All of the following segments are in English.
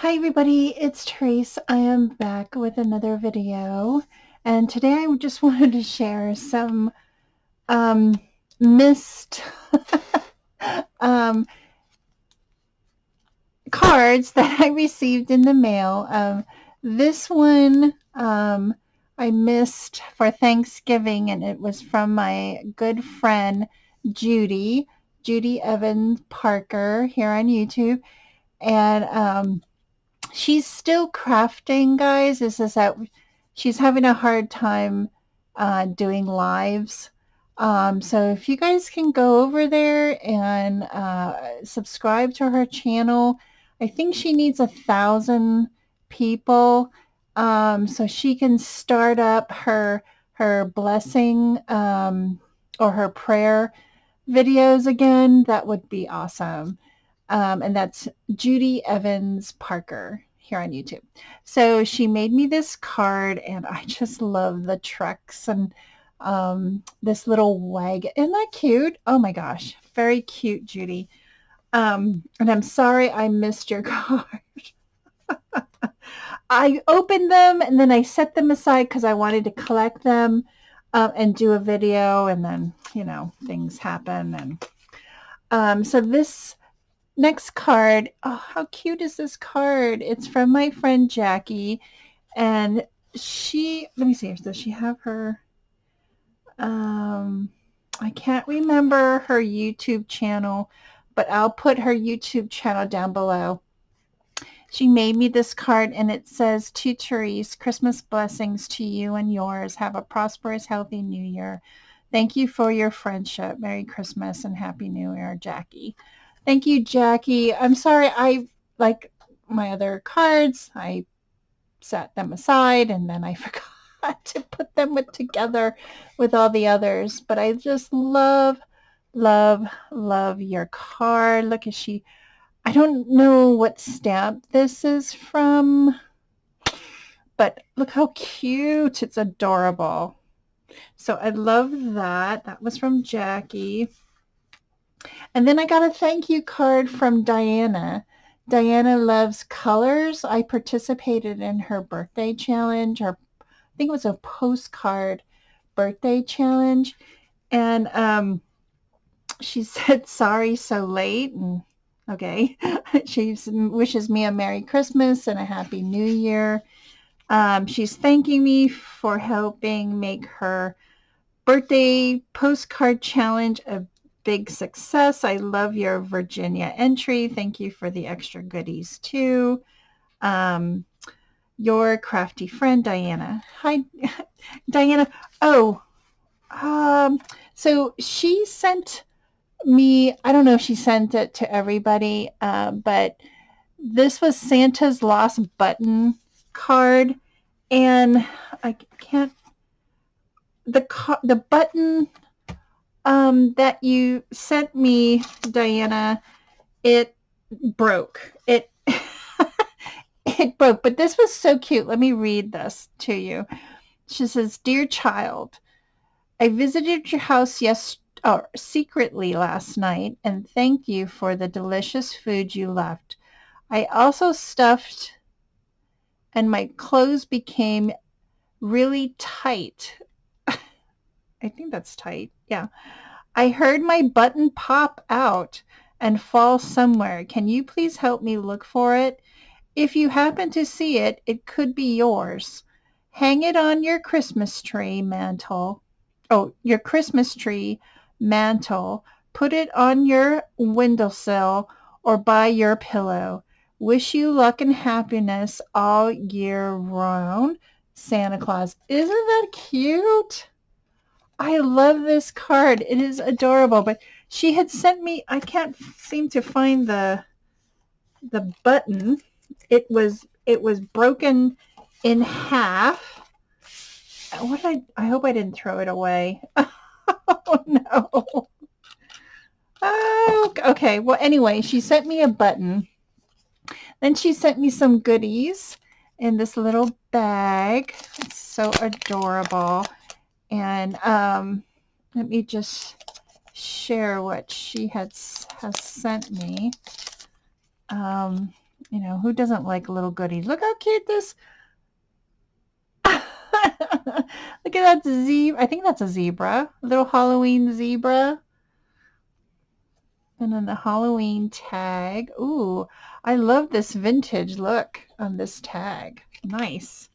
Hi everybody, it's Tereese. I am back with another video, and today I just wanted to share some missed um, cards that I received in the mail. This one I missed for Thanksgiving, and it was from my good friend Judy Evans Parker here on YouTube, and she's still crafting, guys. Is this that she's having a hard time doing lives. So if you guys can go over there and subscribe to her channel, I think she needs 1,000 people, so she can start up her blessing or her prayer videos again. That would be awesome. And that's Judy Evans Parker here on YouTube. So she made me this card, and I just love the trucks and this little wagon. Isn't that cute? Oh my gosh, very cute, Judy. And I'm sorry I missed your card. I opened them and then I set them aside because I wanted to collect them and do a video, and then things happen. And so this next card, oh, how cute is this card? It's from my friend Jackie, and let me see, does she have her, I can't remember her YouTube channel, but I'll put her YouTube channel down below. She made me this card, and it says, "To Tereese, Christmas blessings to you and yours. Have a prosperous, healthy new year. Thank you for your friendship. Merry Christmas and Happy New Year, Jackie." Thank you, Jackie. I'm sorry, I like my other cards. I set them aside and then I forgot to put them together with all the others. But I just love, love, love your card. Look at I don't know what stamp this is from, but look how cute. It's adorable. So I love that. That was from Jackie. And then I got a thank you card from Diana. Diana loves colors. I participated in her birthday challenge, or I think it was a postcard birthday challenge. And she said, "Sorry so late." And okay. She wishes me a Merry Christmas and a Happy New Year. She's thanking me for helping make her birthday postcard challenge a big success. I love your Virginia entry. Thank you for the extra goodies too. Um, your crafty friend, Diana. Hi, Diana. Oh, so she sent me, I don't know if she sent it to everybody, but this was Santa's Lost Button card. And I can't, the button that you sent me, Diana, it broke. It broke, but this was so cute. Let me read this to you. She says, "Dear child, I visited your house secretly last night, and thank you for the delicious food you left. I also stuffed, and my clothes became really tight." I think that's tight. Yeah. "I heard my button pop out and fall somewhere. Can you please help me look for it? If you happen to see it, it could be yours. Hang it on your Christmas tree mantle. Oh, your Christmas tree mantle. Put it on your windowsill or by your pillow. Wish you luck and happiness all year round, Santa Claus." Isn't that cute? I love this card. It is adorable. But she had sent me, I can't seem to find the button. It was broken in half. I hope I didn't throw it away. Oh no. Oh, okay. Well, anyway, she sent me a button. Then she sent me some goodies in this little bag. It's so adorable. And let me just share what she has sent me. You know, who doesn't like little goodies? Look how cute this. Look at that zebra. I think that's a zebra. A little Halloween zebra. And then the Halloween tag. Ooh, I love this vintage look on this tag. Nice.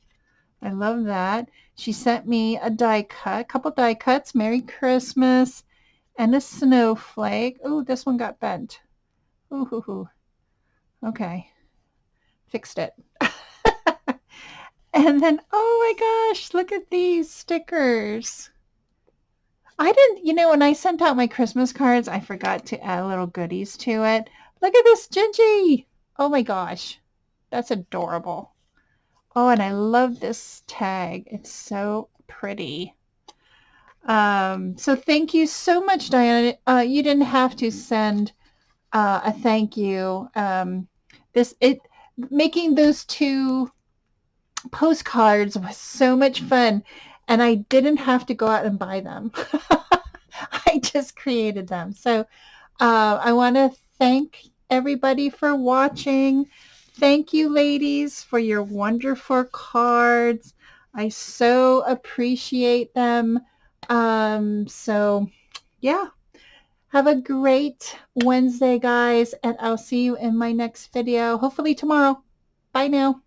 I love that. She sent me a die cut, a couple die cuts. Merry Christmas. And a snowflake. Ooh, this one got bent. Ooh, hoo, hoo. Okay. Fixed it. And then, oh my gosh, look at these stickers. I didn't, you know, when I sent out my Christmas cards, I forgot to add little goodies to it. Look at this Gingy. Oh my gosh. That's adorable. Oh, and I love this tag. It's so pretty. So thank you so much, Diana. You didn't have to send a thank you. Making those two postcards was so much fun, and I didn't have to go out and buy them. I just created them. So I want to thank everybody for watching. Thank you, ladies, for your wonderful cards. I so appreciate them. So yeah, have a great Wednesday, guys, and I'll see you in my next video, hopefully tomorrow. Bye now.